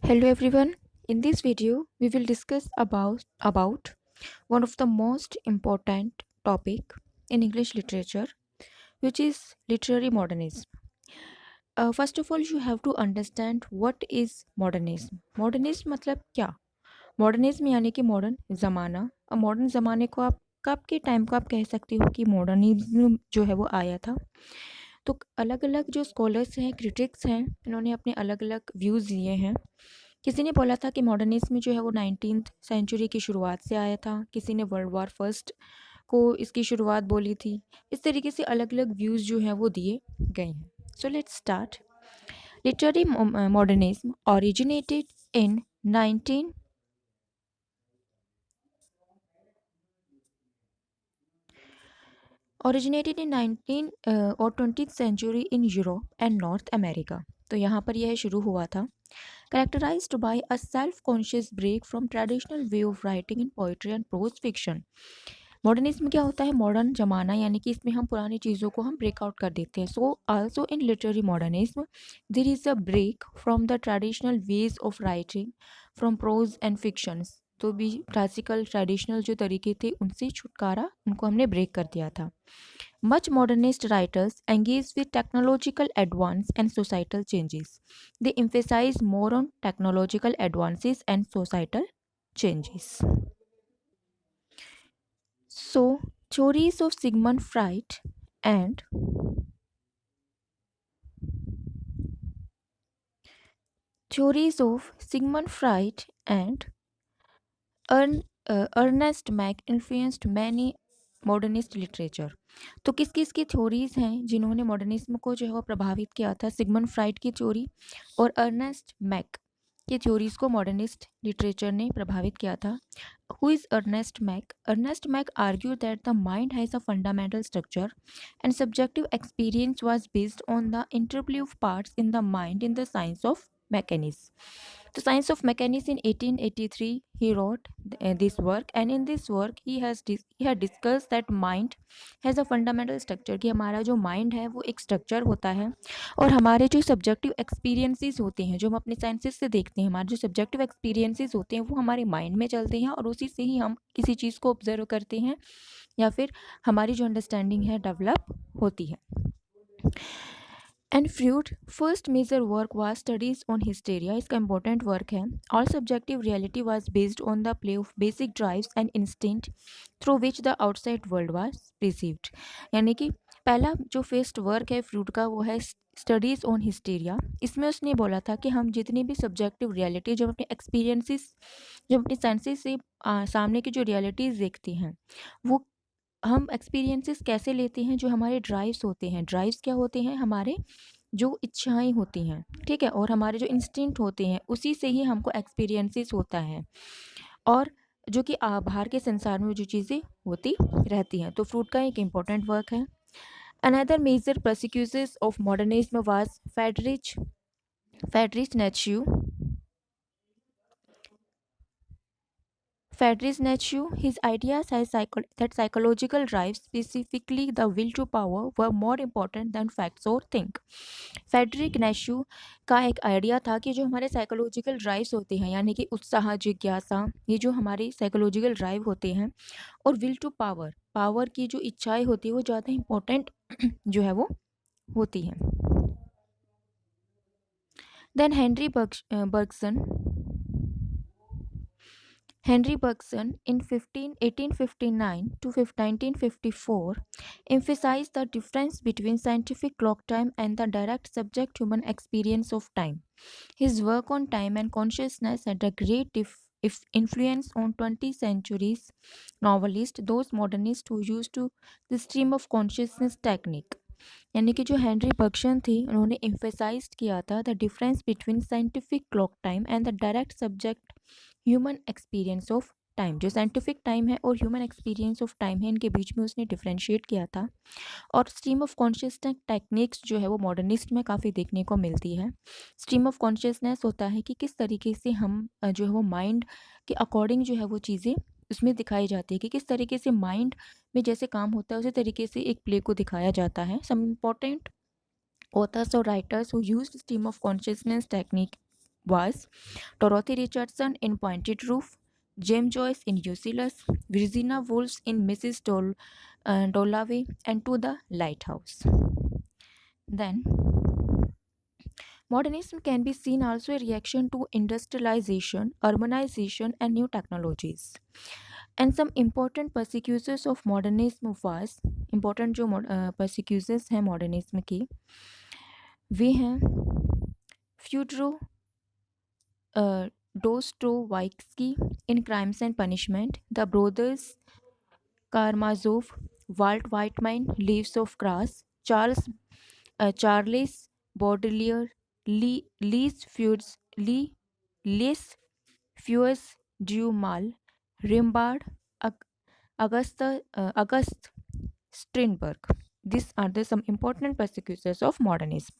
Hello everyone. In this video, we will discuss about one of the most important topic in English literature, which is literary modernism. First of all, you have to understand what is modernism. Modernism मतलब क्या? Modernism यानी कि modern ज़माना। अब modern ज़माने को आप कब के टाइम को आप कह सकते हो कि मॉडर्निज्म जो है वो आया था। तो अलग अलग जो स्कॉलर्स हैं, क्रिटिक्स हैं, इन्होंने अपने अलग अलग व्यूज़ दिए हैं। किसी ने बोला था कि मॉडर्निज्म जो है वो 19th सेंचुरी की शुरुआत से आया था, किसी ने वर्ल्ड वॉर फर्स्ट को इसकी शुरुआत बोली थी। इस तरीके से अलग अलग व्यूज़ जो हैं वो दिए गए हैं। So let's start. Literary modernism originated in 19 originated in 19 और 20th century in Europe and North America. तो यहाँ पर यह शुरू हुआ था। Characterized by a self-conscious break from traditional way of writing in poetry and prose fiction। Modernism क्या होता है? मॉडर्न जमाना यानी कि इसमें हम पुरानी चीज़ों को हम ब्रेक आउट कर देते हैं। So also in literary modernism there is a break from the traditional ways of writing from prose and fictions. तो भी क्लासिकल ट्रेडिशनल जो तरीके थे उनसे छुटकारा, उनको हमने ब्रेक कर दिया था। Much modernist writers engage with technological advance and societal changes. They emphasize more on technological advances and societal changes. So, theories of Sigmund Freud and theories of Sigmund Freud and Ernest Mach influenced many modernist literature. तो किस किस की theories हैं जिन्होंने modernism को जो है वो प्रभावित किया था? सिगमंड फ्राइड की थ्योरी और अर्नेस्ट मैक की थ्योरीज को मॉडर्निस्ट लिटरेचर ने प्रभावित किया था। Who is Ernst Mach? Ernst Mach argue that the mind has a fundamental structure and subjective experience was based on the interplay of parts in the mind in the science of mechanics. The Science of Mechanics in 1883 he wrote this work, and in this work he had discussed that mind has a fundamental structure, कि हमारा जो mind है वो एक structure होता है और हमारे जो सब्जेक्टिव एक्सपीरियंसेस होते हैं, जो हम अपने सेंसेस से देखते हैं, हमारे जो सब्जेक्टिव एक्सपीरियंसेस होते हैं वो हमारे माइंड में चलते हैं और उसी से ही हम किसी चीज़ को ऑब्जर्व करते हैं या फिर हमारी जो अंडरस्टैंडिंग है डेवलप होती है। And Freud first major work was studies on hysteria. इसका इंपॉर्टेंट वर्क है। All subjective reality was based on the play of basic drives and instinct through which the outside world was received. यानी कि पहला जो first work है fruit का वो है स्टडीज़ ऑन हिस्टेरिया। इसमें उसने बोला था कि हम जितनी भी सब्जेक्टिव रियलिटी, जब अपने एक्सपीरियंसेस, जब अपने सेंसेस से सामने की जो रियलिटीज़ देखते हैं, वो हम एक्सपीरियंसेस कैसे लेते हैं? जो हमारे ड्राइव्स होते हैं, ड्राइव्स क्या होते हैं? हमारे जो इच्छाएं होती हैं, ठीक है, और हमारे जो इंस्टिंक्ट होते हैं उसी से ही हमको एक्सपीरियंसेस होता है, और जो कि बाहर के संसार में जो चीज़ें होती रहती हैं। तो फ्रूट का एक इम्पॉर्टेंट वर्क है। Another major prosecutors of modernism was Friedrich Nietzsche. Friedrich Nietzsche, his ideas that psychological drives, specifically the will to power, were more important than facts or think। Friedrich Nietzsche का एक idea था कि जो हमारे psychological drives होते हैं, यानी कि उत्साह, जिज्ञासा, ये जो हमारे साइकोलॉजिकल ड्राइव होते हैं, और विल टू पावर, पावर की जो इच्छाएं होती है वो ज़्यादा इम्पोर्टेंट जो है वो होती हैं। Then Henry Bergson in 1859 to 1954 emphasized the difference between scientific clock time and the direct subject human experience of time. His work on time and consciousness had a great influence on 20th century's novelists, those modernists who used to the stream of consciousness technique। यानी कि जो Henry Bergson थे उन्होंने emphasise किया था the difference between scientific clock time and the direct subject human experience of time. जो scientific time है और ह्यूमन एक्सपीरियंस ऑफ टाइम है, इनके बीच में उसने डिफ्रेंशिएट किया था। और स्ट्रीम ऑफ कॉन्शियसनेस टेक्निक्स जो है वो मॉडर्निस्ट में काफ़ी देखने को मिलती है। स्ट्रीम ऑफ कॉन्शियसनेस होता है कि किस तरीके से हम जो है वो माइंड के अकॉर्डिंग जो है वो चीज़ें उसमें दिखाई जाती है, कि किस तरीके से माइंड में जैसे काम होता है उसी तरीके से एक प्ले को दिखाया जाता है। Some important authors or writers who used stream of consciousness technique was Dorothy Richardson in Pointed Roof, James Joyce in Ulysses, Virginia Woolf in Mrs. Dalloway, and To the Lighthouse. Then, modernism can be seen also a reaction to industrialization, urbanization, and new technologies. And some important persecutors of modernism was important जो persecutors हैं modernism की वे हैं फ्यूडरो Dostoevsky in Crimes and Punishment, the brothers Karamazov, Walt Whitman, Leaves of Grass, Charles Baudelaire, Les Feux du Mal, Rimbaud, August Strindberg. These are some important persecutors of modernism.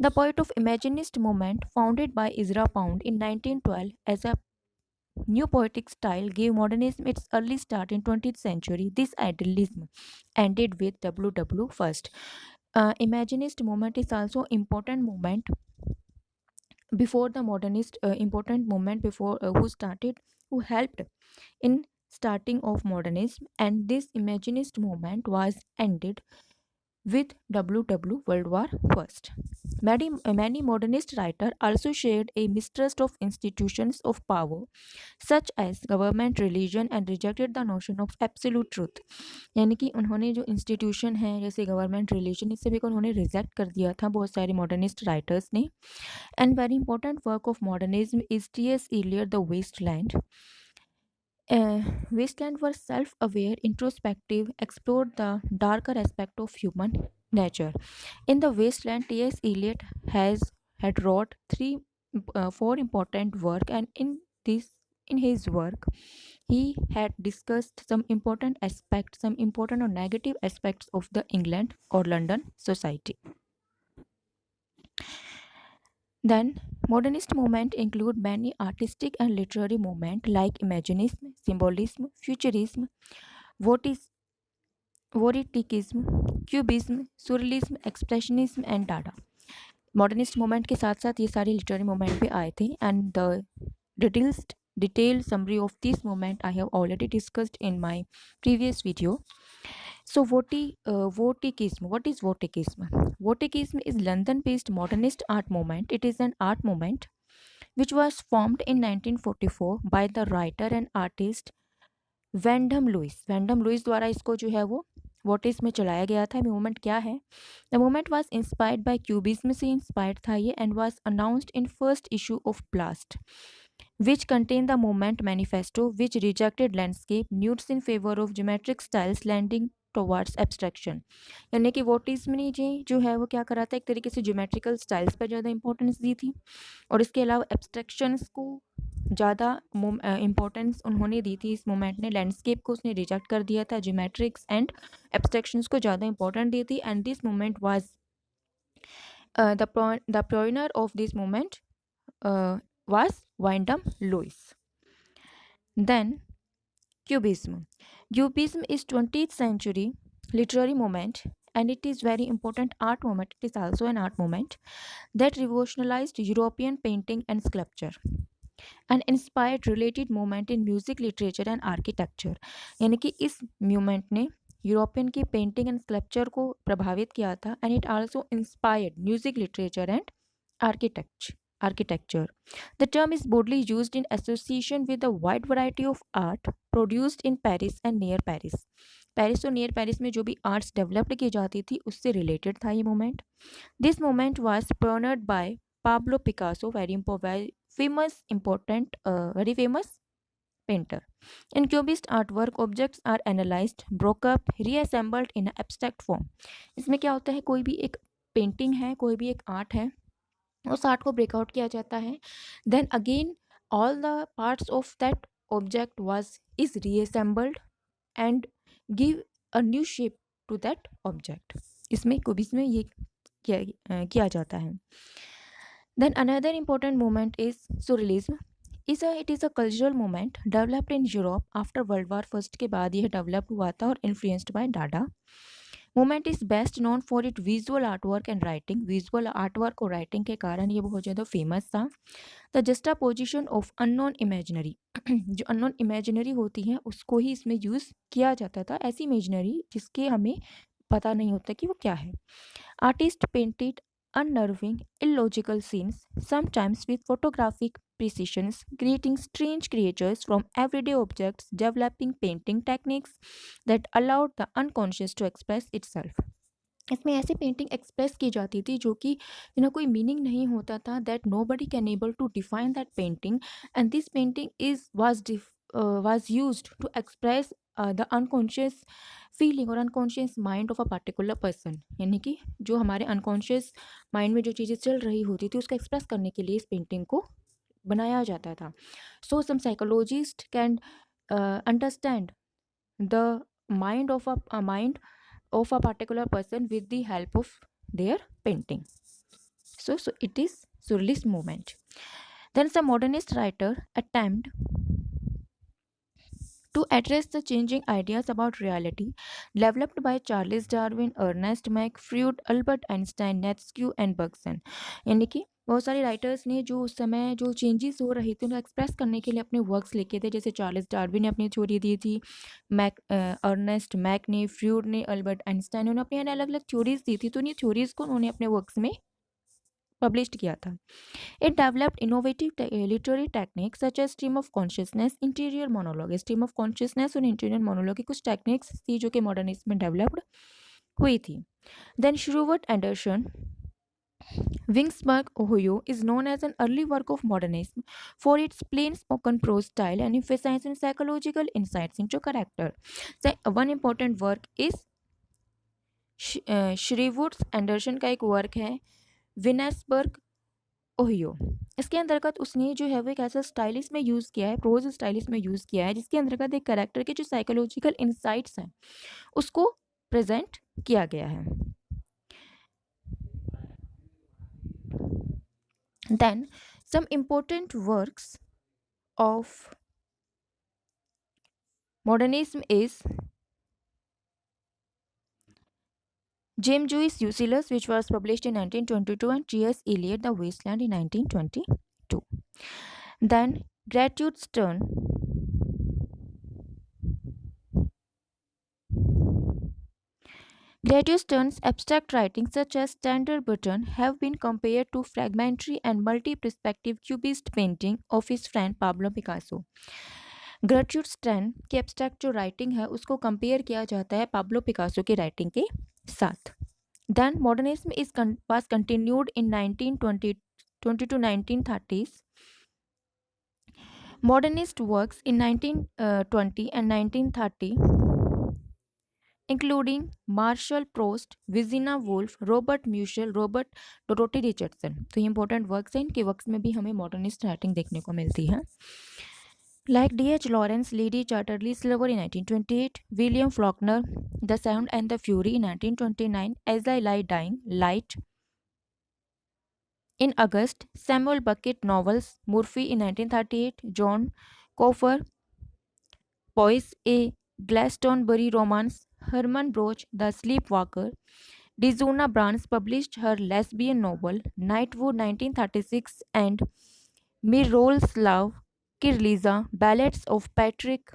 The poet of Imaginist movement, founded by Ezra Pound in 1912 as a new poetic style, gave modernism its early start in 20th century. This idealism ended with W. First. Imaginist movement is also important movement before the modernist, important movement before who helped in starting of modernism, and this imaginist movement was ended with World War First. Many modernist writers also shared a mistrust of institutions of power, such as government, religion, and rejected the notion of absolute truth. यानी कि उन्होंने जो institution है जैसे government religion इस सभी को उन्होंने रिजेक्ट कर दिया था बहुत सारे मॉडर्निस्ट राइटर्स ने. And very important work of modernism is T.S. Eliot, The Wasteland. Wasteland were self-aware, introspective, explored the darker aspect of human nature. In the Wasteland, T.S. Eliot had wrote four important work, and in his work, he had discussed some important aspects, some important or negative aspects of the England or London society. Then, modernist movement include many artistic and literary movement like Imaginism, Symbolism, Futurism, Vorticism, Cubism, Surrealism, Expressionism and Dada. Modernist movement के साथ साथ ये सारे literary movement भी आए थे and the detailed summary of this movement I have already discussed in my previous video. So Vorticism. What is Vorticism? Vorticism is London-based modernist art movement. It is an art movement which was formed in 1944 by the writer and artist Wyndham Lewis. Wyndham Lewis द्वारा इसको जो है वो वोटिस में चलाया गया था. Movement क्या है? The movement was inspired by cubism से इंस्पायर्ड था ये and was announced in first issue of blast which contained the movement manifesto which rejected landscape nudes in favor of geometric styles lending towards abstraction. यानी कि वोटिज्म ने जो है वो क्या करा था एक तरीके से ज्योमेट्रिकल स्टाइल्स पर ज़्यादा इंपॉर्टेंस दी थी और इसके अलावा एब्स्ट्रैक्शंस को ज़्यादा इम्पोर्टेंस उन्होंने दी थी. इस मूवमेंट ने लैंडस्केप को उसने रिजेक्ट कर दिया था, ज्योमेट्रिक्स एंड एब्स्ट्रैक्शंस को ज़्यादा इंपॉर्टेंट दी थी and this movement was the pioneer of this movement was Wyndham Lewis. Then Cubism. Cubism is 20th century literary movement and it is very important art movement. It is also an art movement that revolutionized European painting and sculpture and inspired related movement in music, literature and architecture. यानी कि इस movement ने European की painting and sculpture को प्रभावित किया था and it also inspired music, literature and architecture. The term is broadly used in association with a wide variety of art produced in Paris and near Paris. Paris और near Paris में जो भी arts developed की जाती थी उससे related था ये movement. This movement was pioneered by Pablo Picasso, very famous painter. In Cubist artwork, objects are analyzed, broke up, reassembled in an abstract form. इसमें क्या होता है, कोई भी एक पेंटिंग है, कोई भी एक आर्ट है, उस आर्ट को ब्रेकआउट किया जाता है, then again all the parts of that object is reassembled and give a new shape to that object. इसमें क्यूबिज्म में ये किया जाता है. Then another important movement is surrealism. It is a cultural movement developed in Europe after world war first के बाद यह develop हुआ था और influenced by Dada. Moment is best known for it visual artwork and writing. Visual artwork और writing के कारण ये बहुत ज़्यादा फेमस था। The juxta position of unknown imaginary जो अननोन इमेजिनरी होती है उसको ही इसमें यूज़ किया जाता था, ऐसी इमेजिनरी जिसके हमें पता नहीं होता कि वो क्या है। Artists painted unnerving, illogical scenes, sometimes with photographic precision, creating strange creatures from everyday objects, developing painting techniques that allowed the unconscious to express itself. इसमें ऐसी पेंटिंग एक्सप्रेस की जाती थी जो कि कोई मीनिंग नहीं होता था, that nobody can able to define that painting, and this painting is was used to express the unconscious feeling और unconscious mind of a particular person. यानी कि जो हमारे अनकॉन्शियस माइंड में जो चीज़ें चल रही होती थी उसको एक्सप्रेस करने के लिए इस पेंटिंग को बनाया जाता था। So some psychologist can understand the mind of a particular person with the help of their painting. So it is surrealist movement. Then some modernist writer attempt to address the changing ideas about reality developed by Charles Darwin, Ernest Mach, Freud, Albert Einstein, Nietzsche and Bergson। यानी कि बहुत सारे writers ने जो उस समय जो changes हो रही थी उनको एक्सप्रेस करने के लिए अपने वर्क्स लिखे थे। जैसे चार्ल्स डार्विन ने अपनी थ्योरी दी थी, अर्नेस्ट मैक ने, फ्रूड ने, अल्बर्ट आइंस्टाइन ने, उन्होंने अपनी अलग अलग थ्योरीज दी थी। तो इन थ्योरीज को उन्होंने अपने वर्क्स में पब्लिश किया था। It developed innovative literary techniques such as stream of consciousness, interior monologue। stream of consciousness और interior monologue की कुछ टेक्निक्स थी जो कि मॉडर्निज्म में डेवलप्ड हुई थी। Then Shrewart Anderson, Wingsburg, Ohio, is known as an early work of modernism for its plain spoken prose style and emphasizing psychological insights into character. So, one important work is Sherwood Anderson का एक work है विनेसबर्ग, Ohio. इसके अंतर्गत उसने जो है वो एक ऐसा स्टाइलिश में यूज़ किया है, प्रोज स्टाइलिश में यूज़ किया है जिसके अंतर्गत एक कैरेक्टर के जो साइकोलॉजिकल इंसाइट्स हैं उसको प्रेजेंट किया गया है। Then some important works of modernism is James Joyce Ulysses, which was published in 1922, and T.S. Eliot, The Wasteland in 1922. Then Gertrude Stern, Gertrude Stern's abstract writings such as Standard Button have been compared to fragmentary and multi-perspective cubist painting of his friend Pablo Picasso. ग्रेट्यूड Stein की abstract जो writing है उसको compare किया जाता है Pablo Picasso की writing के साथ। Then modernism was continued in 1920 to 1930s. Modernist works in 1920 and 1930 including Marshall Proust, Virginia Woolf, Robert Musil, Robert Dorothy Richardson। तो ये इंपॉर्टेंट वर्क्स हैं, इनके वर्क्स में भी हमें मॉडर्निस्ट राइटिंग देखने को मिलती है। Like D.H. Lawrence, Lady Chatterley Silver in 1928, William Faulkner, The Sound and the Fury in 1929, As I Lie Dying, Light in August, Samuel Beckett novels, Murphy in 1938, John Coffer, Poise, A Glastonbury romance, Herman Broch, The Sleepwalker, Dizuna Barnes published her lesbian novel, Nightwood 1936, and Miroslav Kirliza, Ballads of Patrick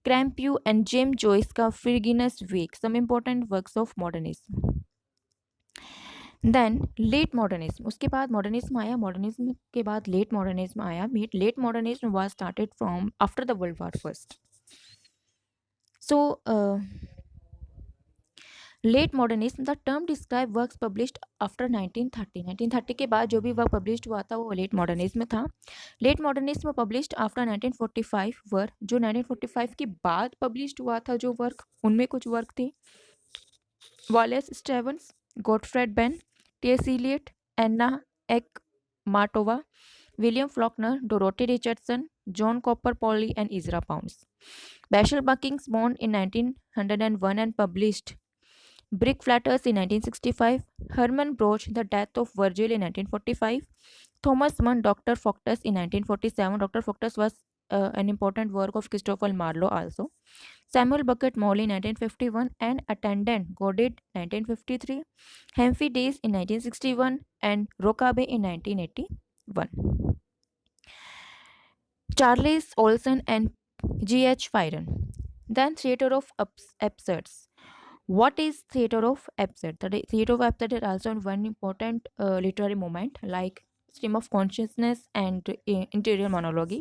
Crampeau and James Joyce का Friginus Week, some important works of modernism. Then late modernism, उसके बाद modernism आया, modernism के बाद late modernism आया। Late modernism was started from after the World War First. So late modernism the term describe works published after 1930। 1930 के बाद जो भी वर्क पब्लिश्ड हुआ था वो लेट मॉडर्निज्म था। Late modernism published after 1945 work, जो 1945 के बाद पब्लिश्ड हुआ था जो वर्क, उनमें कुछ वर्क थे Wallace Stevens, Gottfried Benn, T S. Eliot, Anna Akhmatova, William Faulkner, Dorothy Richardson, John Cowper Powys and Ezra Pound's. Basil बकिंग्स born in 1901 and published Brick Flatters in 1965, Herman Broch, The Death of Virgil in 1945, Thomas Mann, Dr. Focus in 1947. Dr. Focus was an important work of Christopher Marlowe also. Samuel Beckett Morley 1951 and Attendant Goddard 1953, Humphrey Days in 1961 and Rockaby in 1981. Charles Olson and G.H. Byron. Then Theatre of Absurds. What is theatre of absurd? The theatre of absurd is also one important literary moment like stream of consciousness and interior monologue.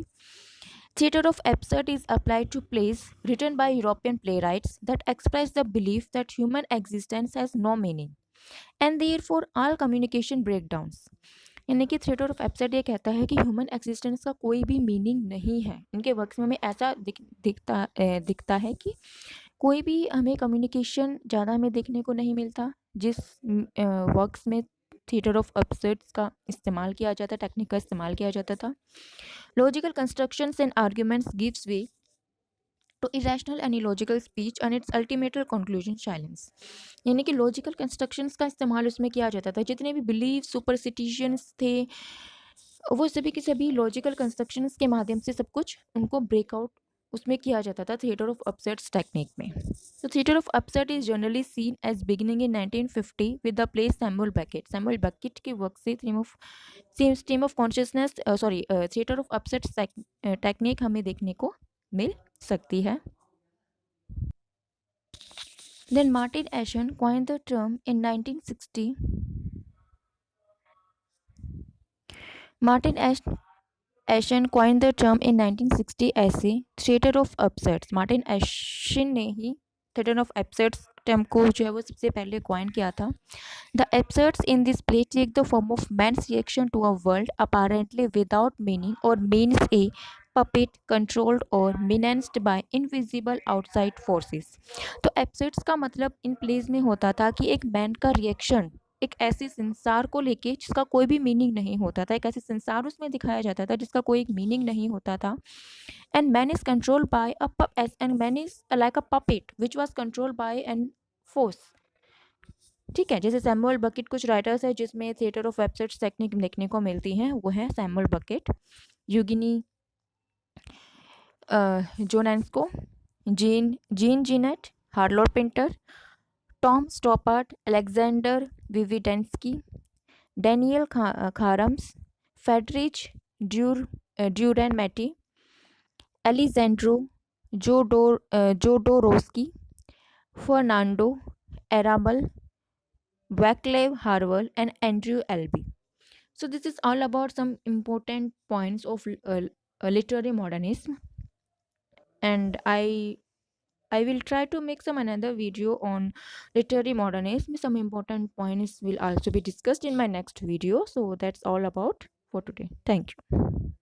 Theatre of absurd is applied to plays written by European playwrights that express the belief that human existence has no meaning and therefore all communication breakdowns. यानी कि theatre of absurd ये कहता है कि human existence का कोई भी meaning नहीं है। इनके वर्क्स में हमें ऐसा दिखता है कि कोई भी हमें कम्युनिकेशन ज़्यादा हमें देखने को नहीं मिलता। जिस वर्क्स में थिएटर ऑफ एब्सर्ड्स का इस्तेमाल किया जाता, टेक्निक का इस्तेमाल किया जाता था, logical constructions and arguments gives way to irrational and illogical speech and its ultimate conclusion silence. यानी कि लॉजिकल कंस्ट्रक्शंस का इस्तेमाल उसमें किया जाता था। जितने भी बिलीव सुपरस्टिशंस थे वो सभी के सभी लॉजिकल कंस्ट्रक्शंस के माध्यम से सब कुछ उनको ब्रेकआउट उसमें किया जाता था थिएटर ऑफ अपसेट्स टेक्निक में। तो theatre of absurd is generally seen as beginning in 1950 with the play Samuel Beckett. Samuel Beckett के वर्क से stream of consciousness theatre of absurd technique हमें देखने को मिल सकती है। Then Martin Ashen coined the term in 1960. Martin Ashen coined the term in 1960 ऐसे theater of absurds। Martin एशन ने ही theater of absurds term को जो है वो सबसे पहले कॉइन किया था। The absurds in this play take the form of man's reaction to a world apparently without meaning or means a puppet controlled or menaced by invisible outside forces। तो एब्सर्ड्स का मतलब इन प्लेज में होता था कि एक मैन का रिएक्शन एक ऐसे संसार को लेके जिसका कोई भी मीनिंग नहीं होता था, एक ऐसे संसार उसमें दिखाया जाता था जिसका कोई एक मीनिंग नहीं होता था। And man is controlled by and man is like a puppet which was controlled by an force. ठीक है, जैसे सैमुअल बकेट कुछ राइटर्स है जिसमें थिएटर ऑफ एब्सर्ड्स टेक्निक देखने को मिलती हैं, वो है Samuel Beckett, Eugene Ionesco, Jean Genet, Harold Pinter, Tom Stoppard, Alexander Vvedensky, Daniil Kharms, Friedrich Durrenmatt, Alejandro Jodorowsky, Fernando Arrabal, Vaclav Havel and Andrew Albee. So this is all about some important points of literary modernism, and I will try to make some another video on literary modernism. Some important points will also be discussed in my next video. So that's all about for today. Thank you.